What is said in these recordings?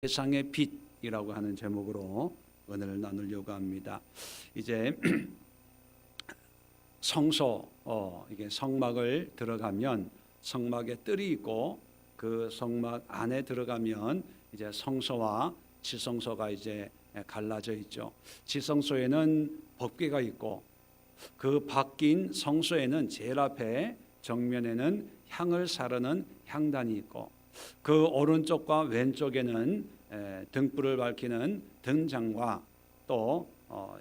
세상의 빛이라고 하는 제목으로 은혜를 나누려고 합니다. 이제 성소, 이게 성막을 들어가면 성막에 뜰이 있고 그 성막 안에 들어가면 이제 성소와 지성소가 이제 갈라져 있죠. 지성소에는 법궤가 있고 그 바뀐 성소에는 제일 앞에 정면에는 향을 사르는 향단이 있고 그 오른쪽과 왼쪽에는 등불을 밝히는 등잔과 또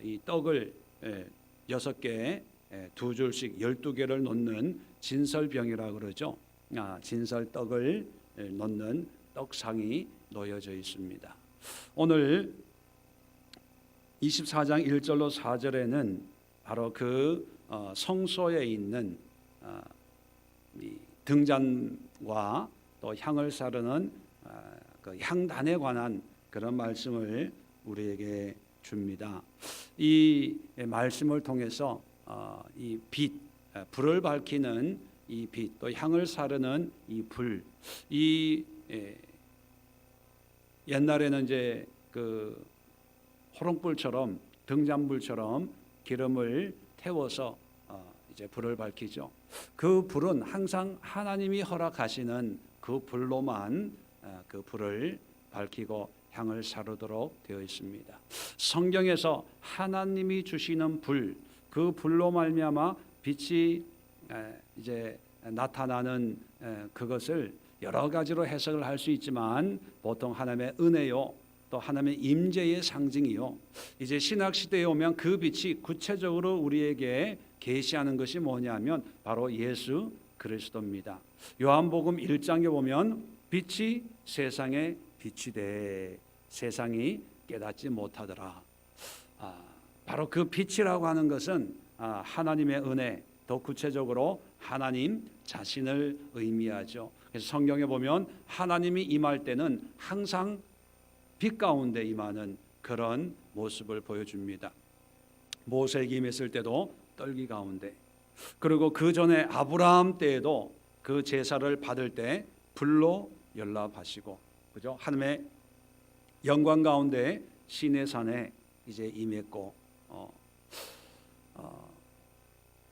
이 떡을 6개, 2줄씩 12개를 놓는 진설병이라고 그러죠. 진설떡을 놓는 떡상이 놓여져 있습니다. 오늘 24장 1절로 4절에는 바로 그 성소에 있는 이 등잔과 또 향을 사르는 그 향단에 관한 그런 말씀을 우리에게 줍니다. 이 말씀을 통해서 이 빛, 불을 밝히는 이 빛, 또 향을 사르는 이 불, 이 옛날에는 이제 그 호롱불처럼 등잔불처럼 기름을 태워서 이제 불을 밝히죠. 그 불은 항상 하나님이 허락하시는 그 불로만 그 불을 밝히고 향을 사르도록 되어 있습니다. 성경에서 하나님이 주시는 불, 그 불로 말미암아 빛이 이제 나타나는 그것을 여러 가지로 해석을 할 수 있지만 보통 하나님의 은혜요, 또 하나님의 임재의 상징이요. 이제 신학 시대에 오면 그 빛이 구체적으로 우리에게 계시하는 것이 뭐냐면 바로 예수 그리스도입니다. 요한복음 1장에 보면 빛이 세상에 빛이 돼 세상이 깨닫지 못하더라. 바로 그 빛이라고 하는 것은 하나님의 은혜, 더 구체적으로 하나님 자신을 의미하죠. 그래서 성경에 보면 하나님이 임할 때는 항상 빛 가운데 임하는 그런 모습을 보여줍니다. 모세에게 임했을 때도 떨기 가운데, 그리고 그 전에 아브라함 때에도 그 제사를 받을 때 불로 연락하시고, 그죠? 하나님의 영광 가운데 시내산에 이제 임했고,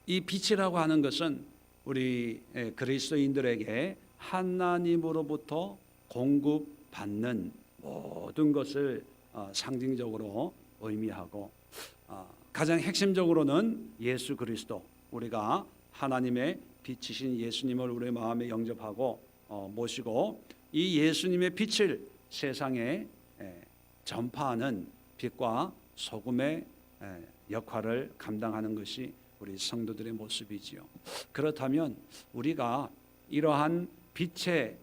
이 빛이라고 하는 것은 우리 그리스도인들에게 하나님으로부터 공급받는 모든 것을 상징적으로 의미하고, 가장 핵심적으로는 예수 그리스도, 우리가 하나님의 빛이신 예수님을 우리의 마음에 영접하고 모시고 이 예수님의 빛을 세상에 전파하는 빛과 소금의 역할을 감당하는 것이 우리 성도들의 모습이지요. 그렇다면 우리가 이러한 빛의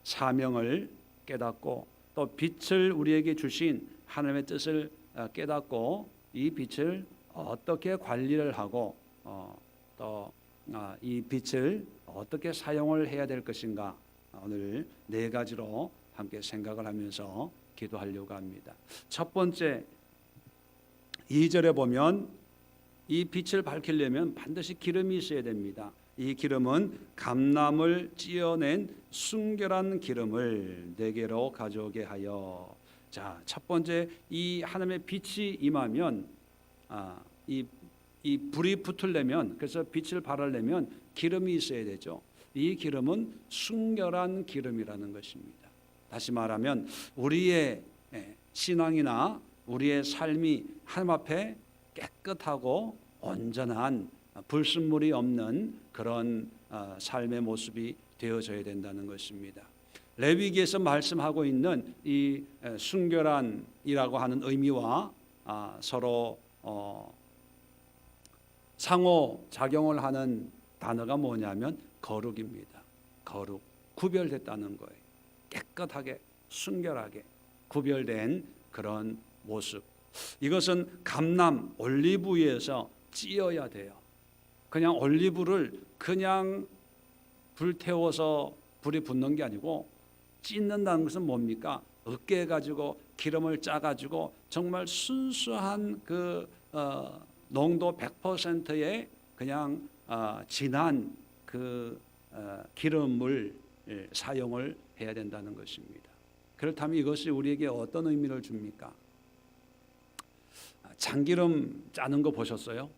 사명을 깨닫고 또 빛을 우리에게 주신 하나님의 뜻을 깨닫고 이 빛을 어떻게 관리를 하고 또 이 빛을 어떻게 사용을 해야 될 것인가, 오늘 4가지로 함께 생각을 하면서 기도하려고 합니다. 첫 번째, 2절에 보면 이 빛을 밝히려면 반드시 기름이 있어야 됩니다. 이 기름은 감람을 찌어낸 순결한 기름을 4개로 가져오게 하여. 자, 첫 번째, 이 하나님의 빛이 임하면 이 불이 붙으려면, 그래서 빛을 발하려면 기름이 있어야 되죠. 이 기름은 순결한 기름이라는 것입니다. 다시 말하면 우리의 신앙이나 우리의 삶이 하나님 앞에 깨끗하고 온전한 불순물이 없는 그런 삶의 모습이 되어져야 된다는 것입니다. 레위기에서 말씀하고 있는 이 순결한이라고 하는 의미와 서로 상호 작용을 하는 단어가 뭐냐면 거룩입니다. 거룩, 구별됐다는 거예요. 깨끗하게 순결하게 구별된 그런 모습. 이것은 감람 올리브유에서 찌어야 돼요. 그냥 올리브를 그냥 불태워서 불이 붙는 게 아니고 찢는다는 것은 뭡니까? 으깨 가지고 기름을 짜 가지고 정말 순수한 그 농도 100%의 그냥 진한 그 기름을 사용을 해야 된다는 것입니다. 그렇다면 이것이 우리에게 어떤 의미를 줍니까? 참기름 짜는 거 보셨어요?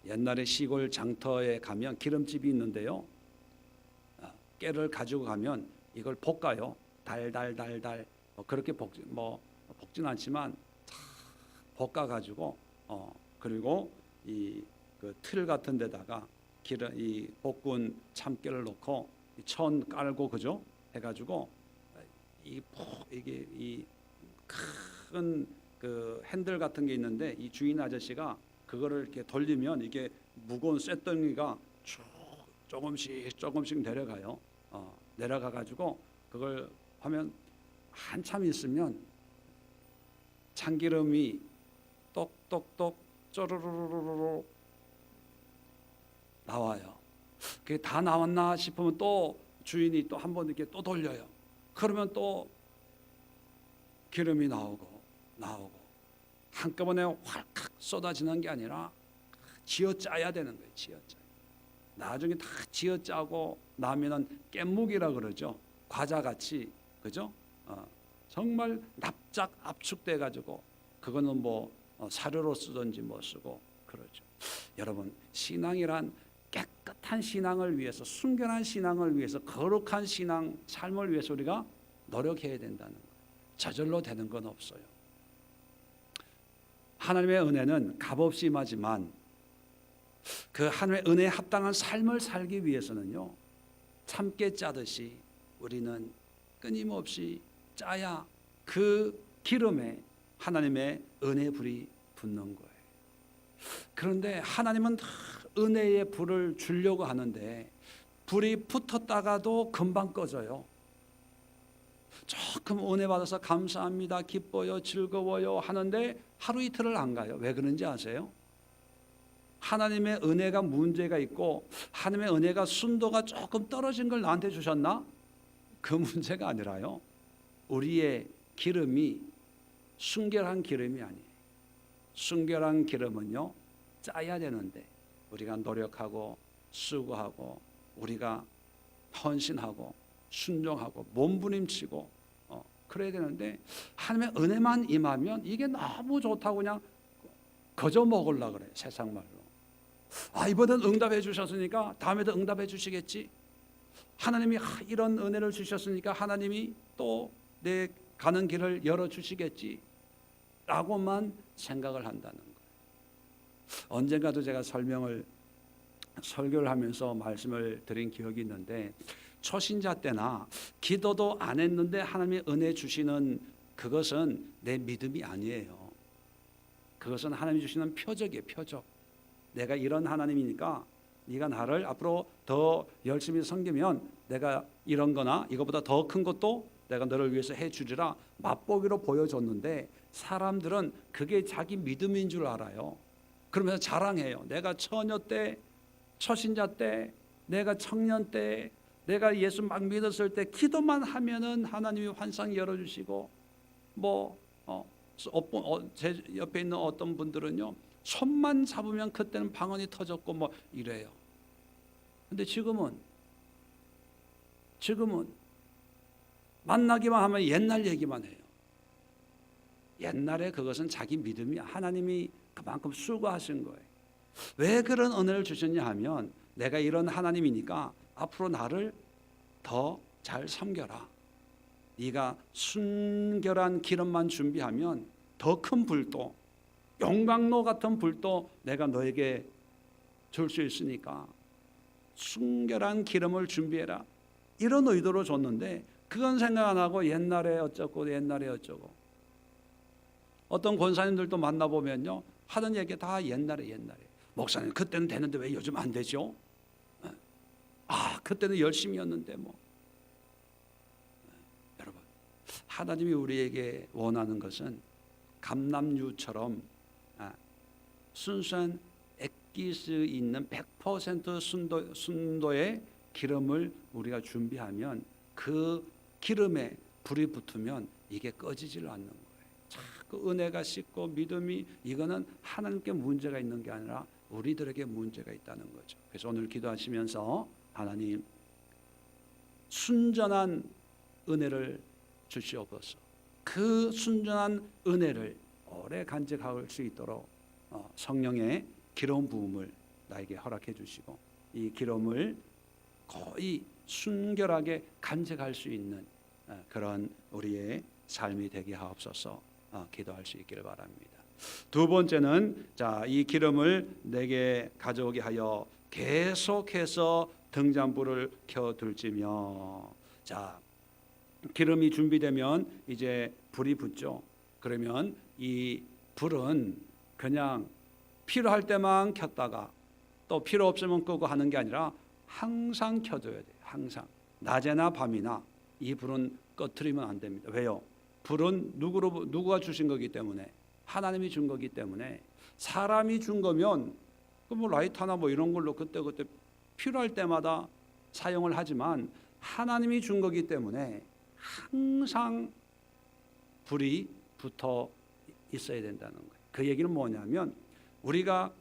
옛날에 시골 장터에 가면 기름집이 있는데요. 깨를 가지고 가면 이걸 볶아요. 달달달달. 그렇게 볶진 않지만 볶아 가지고 그리고 이 그 틀 같은 데다가 이 볶은 참깨를 넣고 천 깔고 그죠? 해가지고 이게 이 큰 그 핸들 같은 게 있는데 이 주인 아저씨가 그거를 이렇게 돌리면 이게 무거운 쇳덩이가 쭉 조금씩 내려가요. 내려가 가지고 그걸 하면 한참 있으면 참기름이 똑똑똑 쪼르르르르 나와요. 그게 다 나왔나 싶으면 또 주인이 또 한 번 이렇게 또 돌려요. 그러면 또 기름이 나오고 한꺼번에 활칵 쏟아지는 게 아니라 쥐어짜야 되는 거예요. 쥐어짜. 나중에 다 쥐어짜고 나면은 깻묵이라 그러죠. 과자같이 그죠? 정말 납작 압축돼 가지고 그거는 뭐 사료로 쓰든지 뭐 쓰고 그러죠. 여러분 신앙이란 깨끗한 신앙을 위해서 순결한 신앙을 위해서 거룩한 신앙 삶을 위해서 우리가 노력해야 된다는 거예요. 저절로 되는 건 없어요. 하나님의 은혜는 값없이 임하지만 그 하나님의 은혜에 합당한 삶을 살기 위해서는요 참깨 짜듯이 우리는 끊임없이 짜야 그 기름에 하나님의 은혜 불이 붙는 거예요. 그런데 하나님은 은혜의 불을 주려고 하는데 불이 붙었다가도 금방 꺼져요. 조금 은혜 받아서 감사합니다, 기뻐요, 즐거워요 하는데 하루 이틀을 안 가요. 왜 그런지 아세요? 하나님의 은혜가 문제가 있고 하나님의 은혜가 순도가 조금 떨어진 걸 나한테 주셨나? 그 문제가 아니라요, 우리의 기름이 순결한 기름이 아니에요. 순결한 기름은요 짜야 되는데 우리가 노력하고 수고하고 우리가 헌신하고 순종하고 몸부림치고 그래야 되는데 하나님의 은혜만 임하면 이게 너무 좋다고 그냥 거저 먹으려고 그래요. 세상 말로. 이번엔 응답해 주셨으니까 다음에도 응답해 주시겠지. 하나님이 이런 은혜를 주셨으니까 하나님이 또 내 가는 길을 열어주시겠지 라고만 생각을 한다는 거예요. 언젠가도 제가 설교를 하면서 말씀을 드린 기억이 있는데 초신자 때나 기도도 안 했는데 하나님의 은혜 주시는 그것은 내 믿음이 아니에요. 그것은 하나님이 주시는 표적이에요. 표적. 내가 이런 하나님이니까 네가 나를 앞으로 더 열심히 섬기면 내가 이런 거나 이거보다 더 큰 것도 내가 너를 위해서 해주리라 맛보기로 보여줬는데 사람들은 그게 자기 믿음인 줄 알아요. 그러면서 자랑해요. 내가 처녀 때, 초신자 때, 내가 청년 때, 내가 예수 막 믿었을 때 기도만 하면은 하나님이 환상 열어주시고 제 옆에 있는 어떤 분들은요 손만 잡으면 그때는 방언이 터졌고 뭐 이래요. 근데 지금은 만나기만 하면 옛날 얘기만 해요. 옛날에 그것은 자기 믿음이 하나님이 그만큼 수고하신 거예요. 왜 그런 은혜를 주셨냐 하면 내가 이런 하나님이니까 앞으로 나를 더 잘 섬겨라. 네가 순결한 기름만 준비하면 더 큰 불도 용광로 같은 불도 내가 너에게 줄 수 있으니까 순결한 기름을 준비해라. 이런 의도로 줬는데 그건 생각 안 하고 옛날에 어쩌고 어떤 권사님들도 만나보면요 하던 얘기 다 옛날에 목사님 그때는 되는데 왜 요즘 안 되죠? 그때는 열심히였는데 여러분 하나님이 우리에게 원하는 것은 감람유처럼 순수한 액기스 있는 100% 순도의 기름을 우리가 준비하면 그 기름에 불이 붙으면 이게 꺼지질 않는 거예요. 자꾸 은혜가 씻고 믿음이 이거는 하나님께 문제가 있는 게 아니라 우리들에게 문제가 있다는 거죠. 그래서 오늘 기도하시면서 하나님 순전한 은혜를 주시옵소서. 그 순전한 은혜를 오래 간직할 수 있도록 성령의 기름 부음을 나에게 허락해 주시고 이 기름을 거의 순결하게 간직할 수 있는 그런 우리의 삶이 되게 하옵소서. 기도할 수 있기를 바랍니다. 두 번째는 이 기름을 내게 가져오게 하여 계속해서 등잔불을 켜둘지며. 기름이 준비되면 이제 불이 붙죠. 그러면 이 불은 그냥 필요할 때만 켰다가 또 필요 없으면 끄고 하는 게 아니라 항상 켜둬야 돼요. 항상 낮에나 밤이나 이 불은 꺼트리면 안 됩니다. 왜요? 불은 누구가 주신 거기 때문에, 하나님이 준 거기 때문에. 사람이 준 거면 뭐 라이터나 뭐 이런 걸로 그때 필요할 때마다 사용을 하지만 하나님이 준 거기 때문에 항상 불이 붙어 있어야 된다는 거예요. 그 얘기는 뭐냐면 우리가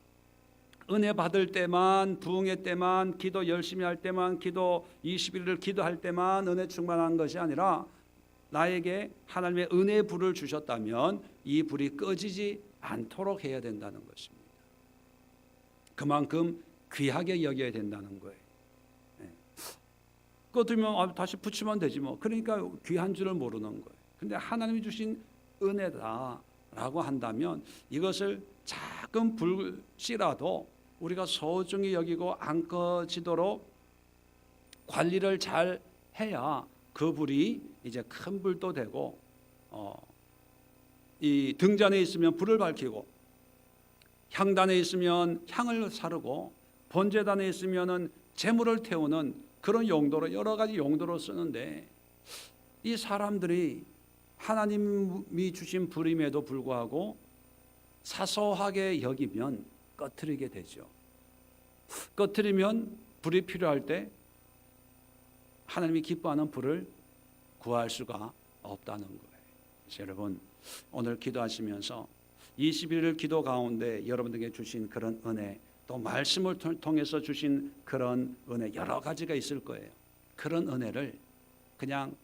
은혜 받을 때만, 부흥의 때만, 기도 열심히 할 때만, 기도 21일을 기도할 때만 은혜 충만한 것이 아니라 나에게 하나님의 은혜의 불을 주셨다면 이 불이 꺼지지 않도록 해야 된다는 것입니다. 그만큼 귀하게 여겨야 된다는 거예요. 꺼두면 다시 붙이면 되지 뭐. 그러니까 귀한 줄을 모르는 거예요. 근데 하나님이 주신 은혜다라고 한다면 이것을 작은 불씨라도 우리가 소중히 여기고 안 꺼지도록 관리를 잘 해야 그 불이 이제 큰 불도 되고 이 등잔에 있으면 불을 밝히고 향단에 있으면 향을 사르고 번제단에 있으면은 제물을 태우는 그런 용도로 여러 가지 용도로 쓰는데 이 사람들이 하나님이 주신 불임에도 불구하고 사소하게 여기면 꺼트리게 되죠. 꺼트리면 불이 필요할 때 하나님이 기뻐하는 불을 구할 수가 없다는 거예요. 그래서 여러분 오늘 기도하시면서 21일 기도 가운데 여러분들에게 주신 그런 은혜, 또 말씀을 통해서 주신 그런 은혜 여러 가지가 있을 거예요. 그런 은혜를 그냥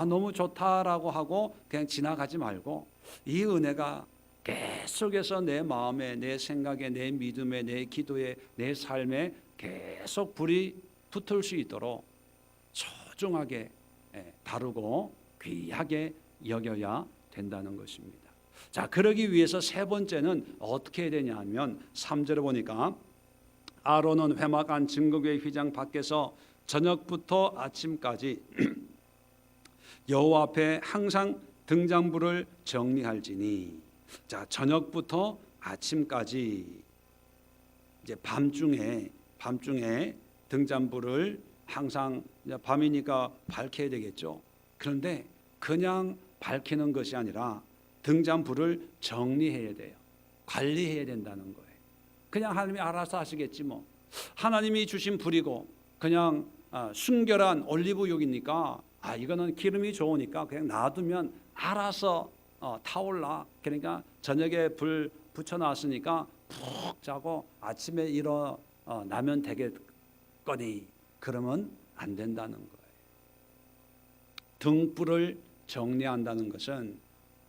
너무 좋다라고 하고 그냥 지나가지 말고 이 은혜가 계속해서 내 마음에, 내 생각에, 내 믿음에, 내 기도에, 내 삶에 계속 불이 붙을 수 있도록 소중하게 다루고 귀하게 여겨야 된다는 것입니다. 그러기 위해서 세 번째는 어떻게 해야 되냐 하면 3절에 보니까 아론은 회막 안 증거궤 휘장 밖에서 저녁부터 아침까지 여호와 앞에 항상 등잔불을 정리할지니. 저녁부터 아침까지 이제 밤중에 등잔불을 항상 밤이니까 밝혀야 되겠죠. 그런데 그냥 밝히는 것이 아니라 등잔불을 정리해야 돼요. 관리해야 된다는 거예요. 그냥 하나님이 알아서 하시겠지 뭐. 하나님이 주신 불이고 그냥 순결한 올리브유이니까 이거는 기름이 좋으니까 그냥 놔두면 알아서 타올라. 그러니까 저녁에 불 붙여놨으니까 푹 자고 아침에 일어나면 되겠거니. 그러면 안 된다는 거예요. 등불을 정리한다는 것은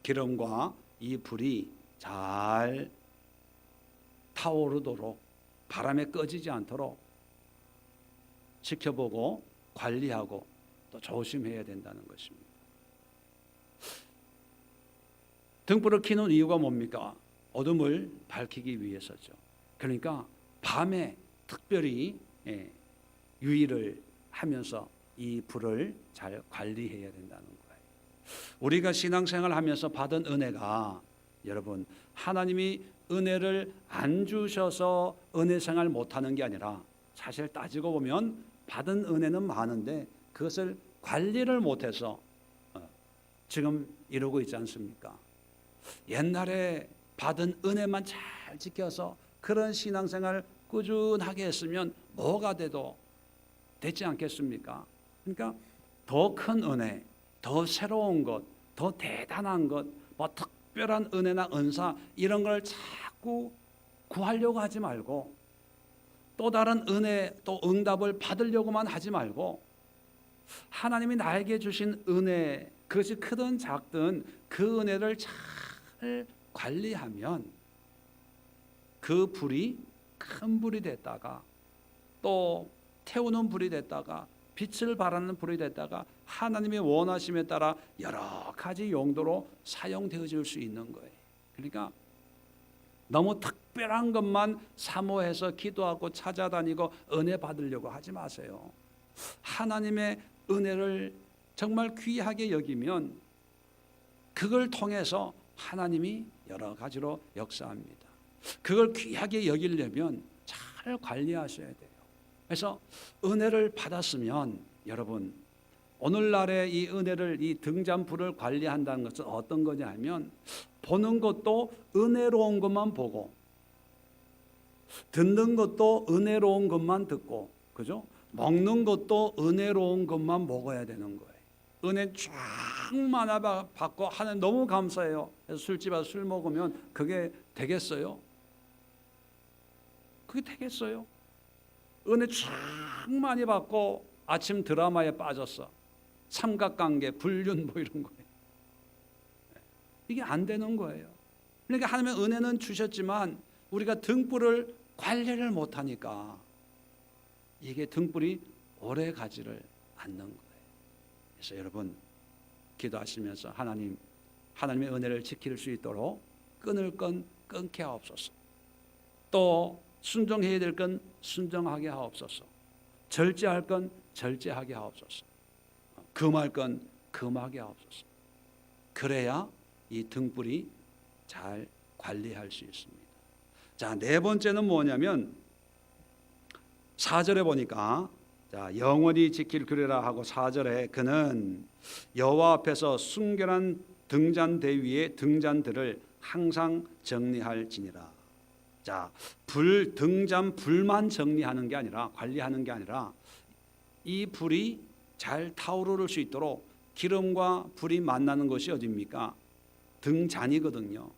기름과 이 불이 잘 타오르도록 바람에 꺼지지 않도록 지켜보고 관리하고 또 조심해야 된다는 것입니다. 등불을 켜는 이유가 뭡니까? 어둠을 밝히기 위해서죠. 그러니까 밤에 특별히 유의를 하면서 이 불을 잘 관리해야 된다는 거예요. 우리가 신앙생활 하면서 받은 은혜가 여러분 하나님이 은혜를 안 주셔서 은혜생활 못하는 게 아니라 사실 따지고 보면 받은 은혜는 많은데 그것을 관리를 못해서 지금 이러고 있지 않습니까? 옛날에 받은 은혜만 잘 지켜서 그런 신앙생활 꾸준하게 했으면 뭐가 돼도 되지 않겠습니까? 그러니까 더 큰 은혜, 더 새로운 것, 더 대단한 것, 뭐 특별한 은혜나 은사 이런 걸 자꾸 구하려고 하지 말고 또 다른 은혜 또 응답을 받으려고만 하지 말고 하나님이 나에게 주신 은혜, 그것이 크든 작든 그 은혜를 잘 관리하면 그 불이 큰 불이 됐다가 또 태우는 불이 됐다가 빛을 발하는 불이 됐다가 하나님의 원하심에 따라 여러 가지 용도로 사용되어질 수 있는 거예요. 그러니까 너무 특별한 것만 사모해서 기도하고 찾아다니고 은혜 받으려고 하지 마세요. 하나님의 은혜를 정말 귀하게 여기면 그걸 통해서 하나님이 여러 가지로 역사합니다. 그걸 귀하게 여기려면 잘 관리하셔야 돼요. 그래서 은혜를 받았으면 여러분, 오늘날의 이 은혜를, 이 등잔불을 관리한다는 것은 어떤 거냐 하면, 보는 것도 은혜로운 것만 보고, 듣는 것도 은혜로운 것만 듣고, 그죠? 먹는 것도 은혜로운 것만 먹어야 되는 거예요. 은혜 쫙 많아 받고 하나님 너무 감사해요. 그래서 술집 와서 술 먹으면 그게 되겠어요? 그게 되겠어요? 은혜 쫙 많이 받고 아침 드라마에 빠졌어. 삼각관계, 불륜 뭐 이런 거예요. 이게 안 되는 거예요. 그러니까 하나님의 은혜는 주셨지만 우리가 등불을 관리를 못하니까 이게 등불이 오래 가지를 않는 거예요. 그래서 여러분 기도하시면서 하나님의 은혜를 지킬 수 있도록 끊을 건 끊게 하옵소서. 또 순종해야 될 건 순종하게 하옵소서. 절제할 건 절제하게 하옵소서. 금할 건 금하게 하옵소서. 그래야 이 등불이 잘 관리할 수 있습니다. 자, 네 번째는 뭐냐면 4절에 보니까 자, 영원히 지킬 규례라 하고 4절에 그는 여호와 앞에서 순결한 등잔대 위에 등잔들을 항상 정리할지니라. 자, 등잔 불만 정리하는 게 아니라, 관리하는 게 아니라 이 불이 잘 타오를 수 있도록 기름과 불이 만나는 것이 어디입니까? 등잔이거든요.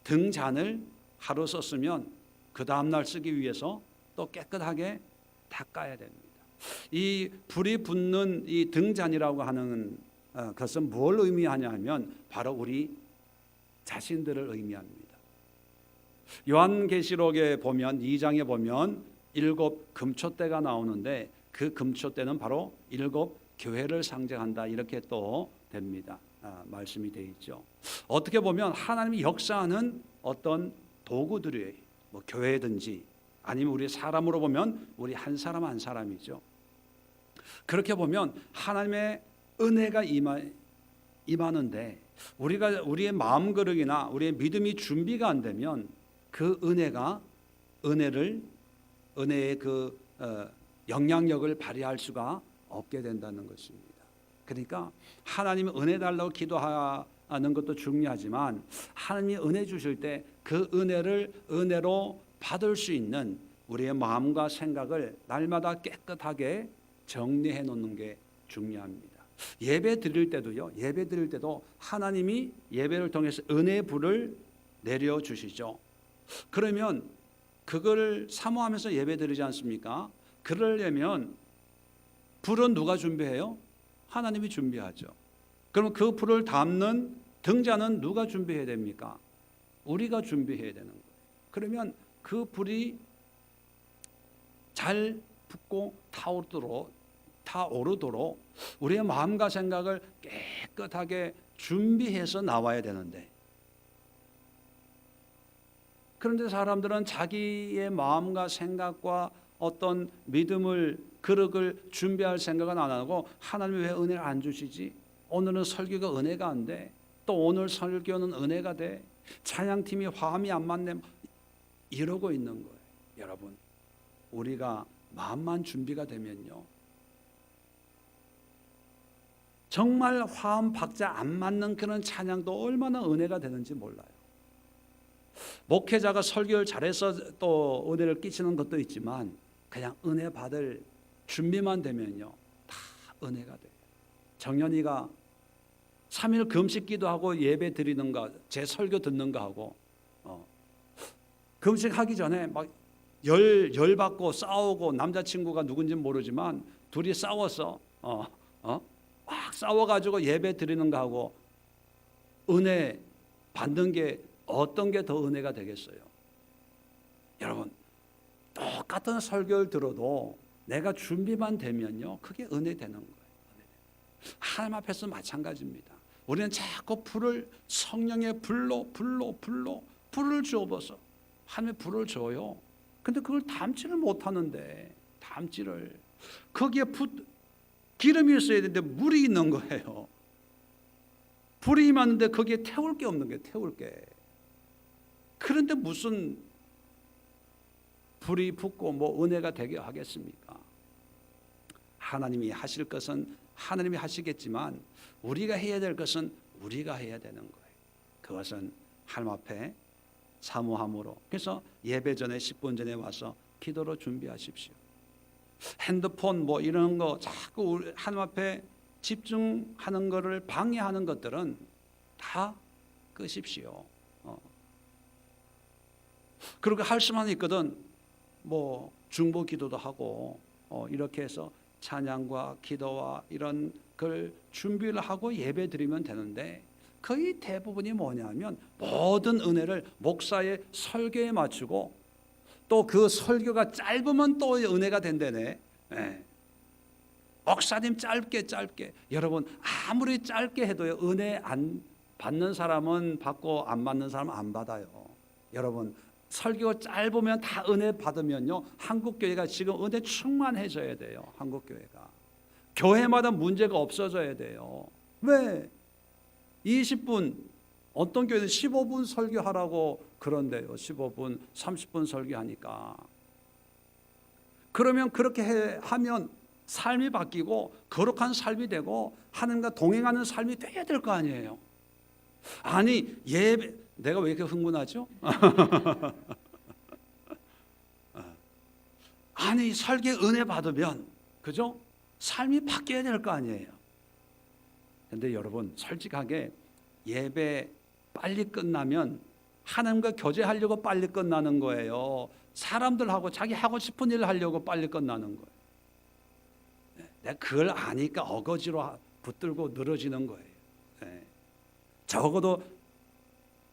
등잔을 하루 썼으면 그 다음날 쓰기 위해서 또 깨끗하게 닦아야 됩니다. 이 불이 붙는 이 등잔이라고 하는 것은 뭘 의미하냐 하면 바로 우리 자신들을 의미합니다. 요한계시록에 보면 2장에 보면 7 금초대가 나오는데 그 금초대는 바로 7 교회를 상징한다, 이렇게 또 됩니다. 말씀이 되어 있죠. 어떻게 보면 하나님이 역사하는 어떤 도구들이에요. 뭐 교회든지 아니면 우리 사람으로 보면 우리 한 사람 한 사람이죠. 그렇게 보면 하나님의 은혜가 임하는데 우리의 마음거룩이나 우리의 믿음이 준비가 안 되면 그 은혜의 그 영향력을 발휘할 수가 없게 된다는 것입니다. 그러니까 하나님 은혜 달라고 기도하는 것도 중요하지만 하나님이 은혜 주실 때 그 은혜를 은혜로 받을 수 있는 우리의 마음과 생각을 날마다 깨끗하게 정리해 놓는 게 중요합니다. 예배 드릴 때도요. 예배 드릴 때도 하나님이 예배를 통해서 은혜의 불을 내려 주시죠. 그러면 그걸 사모하면서 예배 드리지 않습니까? 그러려면 불은 누가 준비해요? 하나님이 준비하죠. 그럼 그 불을 담는 등잔은 누가 준비해야 됩니까? 우리가 준비해야 되는 거예요. 그러면 그 불이 잘 붙고 타오르도록 우리의 마음과 생각을 깨끗하게 준비해서 나와야 되는데, 그런데 사람들은 자기의 마음과 생각과 어떤 믿음을 그릇을 준비할 생각은 안 하고 하나님이 왜 은혜를 안 주시지? 오늘은 설교가 은혜가 안 돼. 또 오늘 설교는 은혜가 돼. 찬양팀이 화음이 안 맞네. 이러고 있는 거예요. 여러분, 우리가 마음만 준비가 되면요, 정말 화음 박자 안 맞는 그런 찬양도 얼마나 은혜가 되는지 몰라요. 목회자가 설교를 잘해서 또 은혜를 끼치는 것도 있지만 그냥 은혜 받을 준비만 되면요 다 은혜가 돼요. 정연이가 3일 금식 기도하고 예배 드리는 거, 제 설교 듣는 거 하고 금식하기 전에 막 열 받고 싸우고, 남자친구가 누군지 모르지만 둘이 싸웠어. 막 싸워가지고 예배 드리는 거하고 은혜 받는 게 어떤 게 더 은혜가 되겠어요? 여러분, 똑같은 설교를 들어도 내가 준비만 되면요, 그게 은혜 되는 거예요. 하나님 앞에서 마찬가지입니다. 우리는 자꾸 성령의 불을 주어버서 하나님의 불을 줘요. 근데 그걸 담지를 못하는데, 거기에 기름이 있어야 되는데 물이 있는 거예요. 불이 임하는데 거기에 태울 게 없는 거예요. 태울 게. 그런데 무슨 불이 붙고 뭐 은혜가 되게 하겠습니까? 하나님이 하실 것은 하나님이 하시겠지만 우리가 해야 될 것은 우리가 해야 되는 거예요. 그것은 하나님 앞에 사모함으로. 그래서 예배 전에 10분 전에 와서 기도로 준비하십시오. 핸드폰 뭐 이런 거 자꾸 하나님 앞에 집중하는 것을 방해하는 것들은 다 끄십시오. 그리고 할 수만 있거든 뭐 중보 기도도 하고 이렇게 해서 찬양과 기도와 이런 걸 준비를 하고 예배 드리면 되는데, 거의 대부분이 뭐냐면 모든 은혜를 목사의 설교에 맞추고, 또 그 설교가 짧으면 또 은혜가 된다네. 네. 목사님 짧게 여러분 아무리 짧게 해도요, 은혜 안 받는 사람은 받고 안 받는 사람은 안 받아요. 여러분 설교 짧으면 다 은혜 받으면요, 한국교회가 지금 은혜 충만해져야 돼요. 한국교회가 교회마다 문제가 없어져야 돼요. 왜? 20분, 어떤 교회는 15분 설교하라고 그런데요. 15분 30분 설교하니까. 그러면 그렇게 하면 삶이 바뀌고 거룩한 삶이 되고 하나님과 동행하는 삶이 돼야 될 거 아니에요. 아니 예배, 내가 왜 이렇게 흥분하죠? 아니 설교 은혜 받으면, 그죠? 삶이 바뀌어야 될 거 아니에요. 근데 여러분 솔직하게 예배 빨리 끝나면 하나님과 교제하려고 빨리 끝나는 거예요. 사람들하고 자기 하고 싶은 일을 하려고 빨리 끝나는 거예요. 내가 그걸 아니까 어거지로 붙들고 늘어지는 거예요. 적어도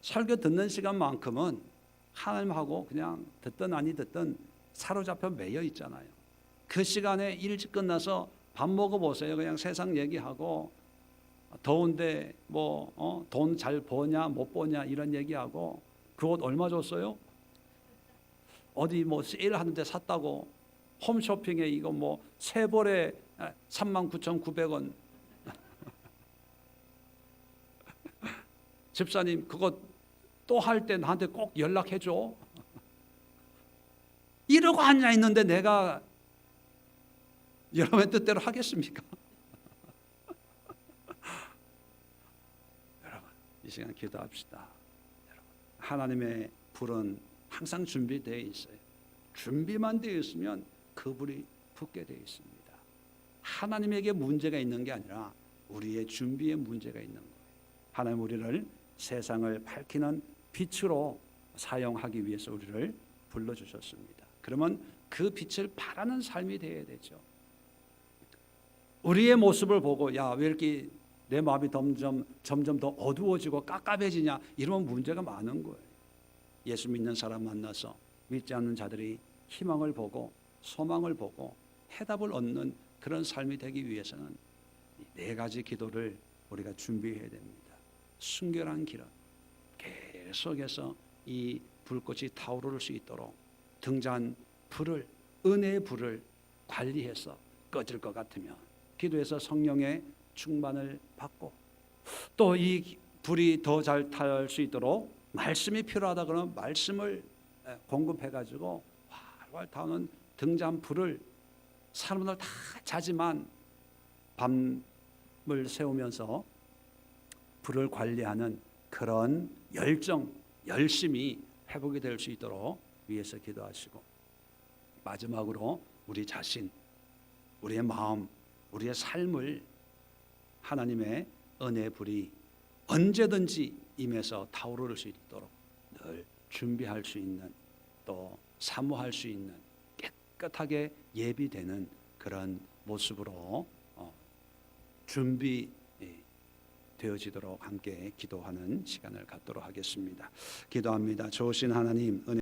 설교 듣는 시간만큼은 하나님하고 그냥 듣든 아니 듣든 사로잡혀 매여 있잖아요. 그 시간에 일찍 끝나서 밥 먹어보세요. 그냥 세상 얘기하고 더운데 뭐 돈 잘 버냐 못 버냐 이런 얘기하고, 그 옷 얼마 줬어요? 어디 뭐 세일하는데 샀다고, 홈쇼핑에 이거 뭐 세 벌에 39,900원. 집사님 그거 또 할 때 나한테 꼭 연락해 줘. 이러고 앉아 있는데 내가 여러분의 뜻대로 하겠습니까? 여러분 이 시간 기도합시다. 여러분 하나님의 불은 항상 준비되어 있어요. 준비만 되어 있으면 그 불이 붙게 되어 있습니다. 하나님에게 문제가 있는 게 아니라 우리의 준비에 문제가 있는 거예요. 하나님 우리를 세상을 밝히는 빛으로 사용하기 위해서 우리를 불러주셨습니다. 그러면 그 빛을 바라는 삶이 되어야 되죠. 우리의 모습을 보고 야, 왜 이렇게 내 마음이 점점 더 어두워지고 깝깝해지냐, 이러면 문제가 많은 거예요. 예수 믿는 사람 만나서 믿지 않는 자들이 희망을 보고 소망을 보고 해답을 얻는 그런 삶이 되기 위해서는 이 네 가지 기도를 우리가 준비해야 됩니다. 순결한 기름, 계속해서 이 불꽃이 타오를 수 있도록 등잔 불을, 은혜의 불을 관리해서 꺼질 것 같으면 기도해서 성령의 충만을 받고, 또 이 불이 더 잘 탈 수 있도록 말씀이 필요하다 그러면 말씀을 공급해 가지고 활활 타오는 등잔 불을, 사람들 다 자지만 밤을 새우면서 불을 관리하는 그런 열정, 열심이 회복이 될 수 있도록 위해서 기도하시고, 마지막으로 우리 자신, 우리의 마음, 우리의 삶을 하나님의 은혜의 불이 언제든지 임해서 타오를 수 있도록 늘 준비할 수 있는, 또 사모할 수 있는, 깨끗하게 예비되는 그런 모습으로 준비 되어지도록 함께 기도하는 시간을 갖도록 하겠습니다. 기도합니다. 좋으신 하나님, 은혜